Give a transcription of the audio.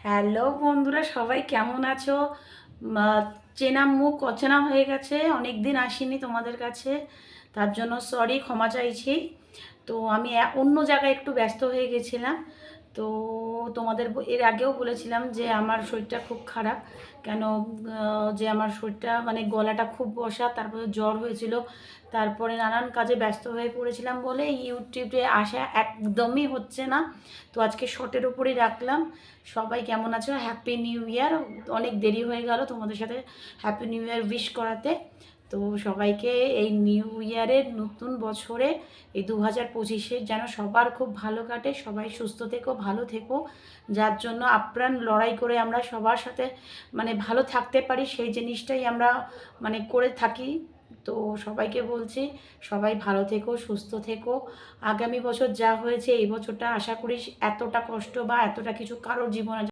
Hello বন্ধুরা, সবাই কেমন আছো? চেনা মুখ অচেনা হয়ে গেছে, অনেক দিন আসিনি তোমাদের কাছে, তার জন্য সরি, ক্ষমা চাইছি। তো আমি অন্য জায়গায় একটু ব্যস্ত হয়ে গেছিলাম। তো তোমাদের এর আগেও বলেছিলাম যে আমার শরীরটা খুব খারাপ। কেন? যে আমার শরীরটা মানে গলাটা খুব বসা, তারপরে জ্বর হয়েছিল, তারপরে নানান কাজে ব্যস্ত হয়ে পড়েছিলাম বলে ইউটিউবে আসা একদমই হচ্ছে না। তো আজকে শর্টের উপরেই রাখলাম। সবাই কেমন আছো? Happy new year. অনেক দেরি হয়ে গেল তোমাদের সাথে হ্যাপি নিউ ইয়ার উইশ করাতে। তো সবাইকে এই নিউ ইয়ারের নতুন বছরে এই 2025-এ যেন সবার খুব ভালো কাটে, সবাই সুস্থ থেকো, ভালো থেকো, যার জন্য আপ্রাণ লড়াই করে আমরা সবার সাথে মানে ভালো থাকতে পারি, সেই জিনিসটাই আমরা মানে করে থাকি। তো সবাইকে বলছি, সবাই ভালো থেকো, সুস্থ থেকো। আগামী বছর যা হয়েছে এই বছরটা আশা করি এতটা কষ্ট বা এতটা কিছু কারোর জীবনে